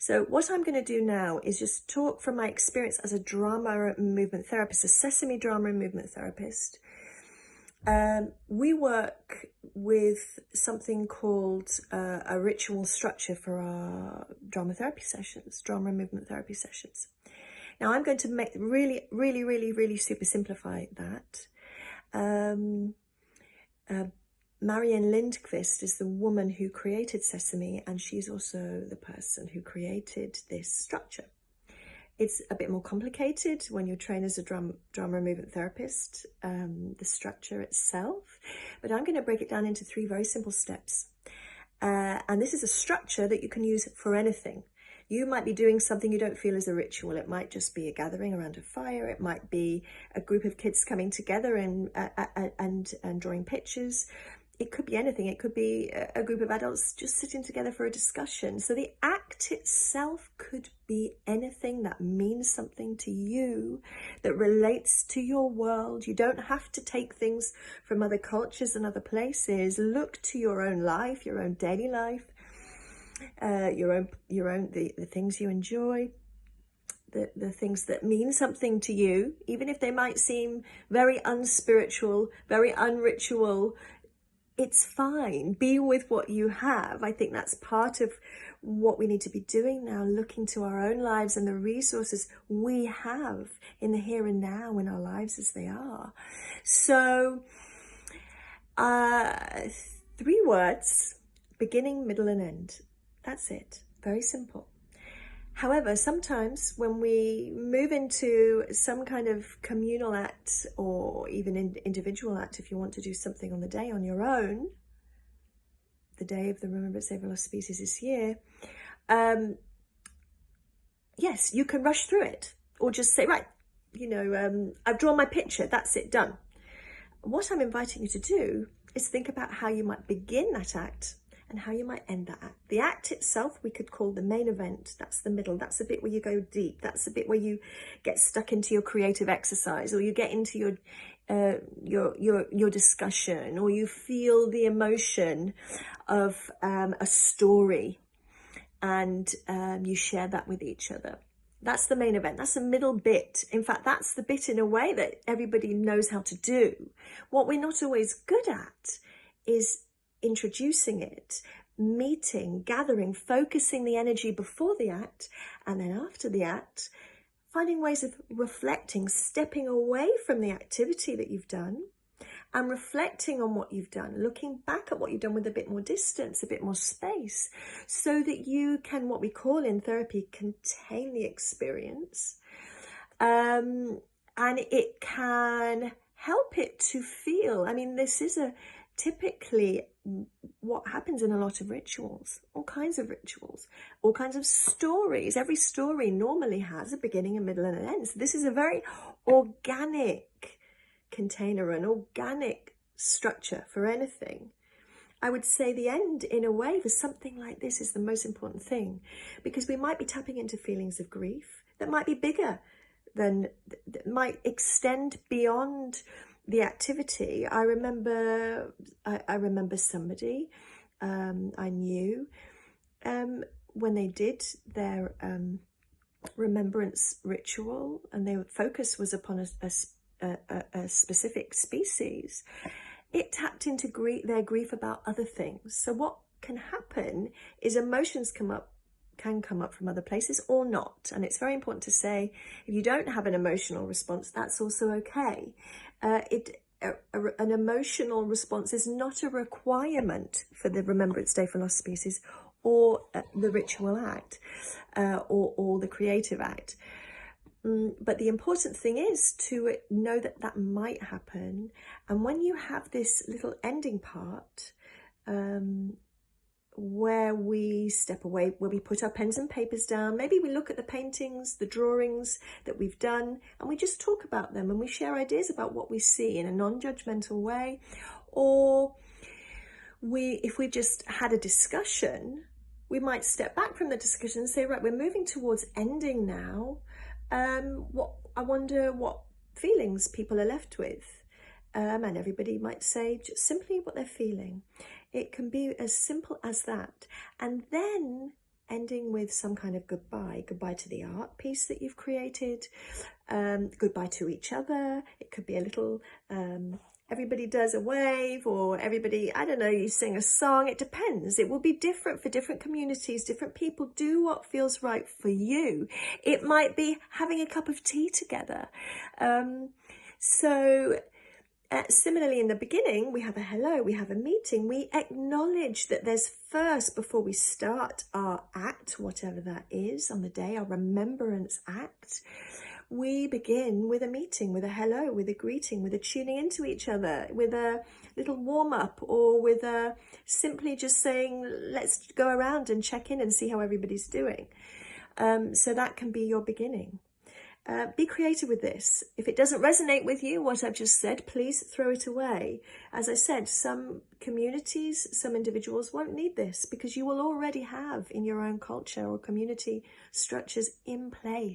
So what I'm going to do now is just talk from my experience as a drama and movement therapist, a sesame drama and movement therapist. We work with something called a ritual structure for our drama and movement therapy sessions. Now I'm going to make really super simplify that. Marianne Lindqvist is the woman who created Sesame, and she's also the person who created this structure. It's a bit more complicated when you're trained as a drama and movement therapist, the structure itself, but I'm going to break it down into 3 very simple steps. And this is a structure that you can use for anything. You might be doing something you don't feel is a ritual. It might just be a gathering around a fire. It might be a group of kids coming together and drawing pictures. It could be anything. It could be a group of adults just sitting together for a discussion. So the act itself could be anything that means something to you, that relates to your world. You don't have to take things from other cultures and other places. Look to your own life, your own daily life, the things you enjoy, the things that mean something to you, even if they might seem very unspiritual, very unritual. It's fine. Be with what you have. I think that's part of what we need to be doing now, looking to our own lives and the resources we have in the here and now in our lives as they are. So, 3 words, beginning, middle, and end. That's it. Very simple. However, sometimes when we move into some kind of communal act or even individual act, if you want to do something on the day on your own, the day of the Remembrance Day for Lost Species this year, yes, you can rush through it or just say, right, I've drawn my picture, that's it, done. What I'm inviting you to do is think about how you might begin that act and how you might end that act. The act itself we could call the main event. That's the middle. That's the bit where you go deep. That's the bit where you get stuck into your creative exercise, or you get into your discussion, or you feel the emotion of a story, and you share that with each other. That's the main event. That's the middle bit. In fact, that's the bit in a way that everybody knows how to do. What we're not always good at is introducing it, meeting, gathering, focusing the energy before the act, and then after the act, finding ways of reflecting, stepping away from the activity that you've done and reflecting on what you've done, looking back at what you've done with a bit more distance, a bit more space, so that you can, what we call in therapy, contain the experience. And it can help it to feel, this is typically what happens in a lot of rituals, all kinds of stories. Every story normally has a beginning, a middle, and an end. So this is a very organic container, an organic structure for anything. I would say the end, in a way, for something like this is the most important thing, because we might be tapping into feelings of grief that might be bigger than, that might extend beyond the activity. I remember somebody I knew when they did their remembrance ritual, and their focus was upon a specific species. It tapped into their grief about other things. So what can happen is emotions can come up from other places or not. And it's very important to say, if you don't have an emotional response, that's also okay. An emotional response is not a requirement for the Remembrance Day for Lost Species or the ritual act or the creative act. But the important thing is to know that that might happen. And when you have this little ending part, where we step away, where we put our pens and papers down, maybe we look at the paintings, the drawings that we've done, and we just talk about them, and we share ideas about what we see in a non-judgmental way. Or if we just had a discussion, we might step back from the discussion and say, right, we're moving towards ending now. I wonder what feelings people are left with. And everybody might say just simply what they're feeling. It can be as simple as that. And then ending with some kind of goodbye to the art piece that you've created, goodbye to each other. It could be a little, everybody does a wave, or everybody, I don't know, you sing a song. It depends. It will be different for different communities. Different people. Do what feels right for you. It might be having a cup of tea together. Similarly, in the beginning, we have a hello, we have a meeting, we acknowledge that there's first, before we start our act, whatever that is on the day, our remembrance act, we begin with a meeting, with a hello, with a greeting, with a tuning into each other, with a little warm-up, or with a simply just saying, let's go around and check in and see how everybody's doing. So that can be your beginning. Be creative with this. If it doesn't resonate with you, what I've just said, please throw it away. As I said, some communities, some individuals won't need this because you will already have in your own culture or community structures in place.